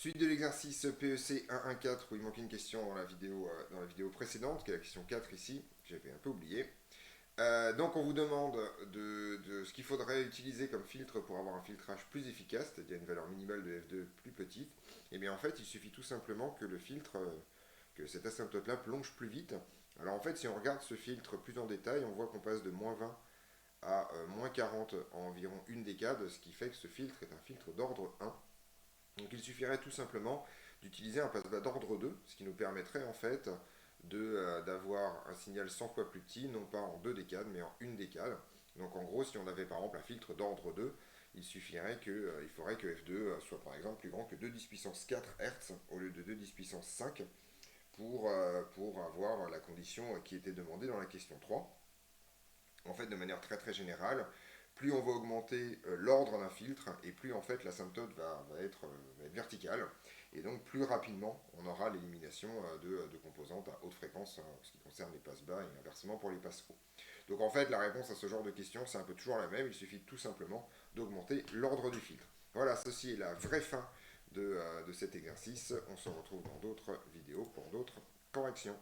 Suite de l'exercice PEC 1.1.4 où il manque une question dans la vidéo précédente, qui est la question 4 ici, que j'avais un peu oublié. Donc on vous demande de ce qu'il faudrait utiliser comme filtre pour avoir un filtrage plus efficace, c'est-à-dire une valeur minimale de F2 plus petite. Et bien en fait il suffit tout simplement que le filtre, que cette asymptote-là plonge plus vite. Alors en fait si on regarde ce filtre plus en détail, on voit qu'on passe de -20 à -40 en environ une décade, ce qui fait que ce filtre est un filtre d'ordre 1. Donc il suffirait tout simplement d'utiliser un passebas d'ordre 2, ce qui nous permettrait en fait d'avoir un signal 100 fois plus petit, non pas en 2 décades, mais en une décade. Donc en gros, si on avait par exemple un filtre d'ordre 2, il faudrait que F2 soit par exemple plus grand que 2 10 puissance 4 Hz au lieu de 2 10 puissance 5 pour avoir la condition qui était demandée dans la question 3. En fait, de manière très très générale, plus on va augmenter l'ordre d'un filtre, et plus en fait l'asymptote va être verticale, et donc plus rapidement on aura l'élimination de composantes à haute fréquence en ce qui concerne les passes bas et inversement pour les passes hauts. Donc en fait la réponse à ce genre de questions c'est un peu toujours la même, il suffit tout simplement d'augmenter l'ordre du filtre. Voilà, ceci est la vraie fin de cet exercice. On se retrouve dans d'autres vidéos pour d'autres corrections.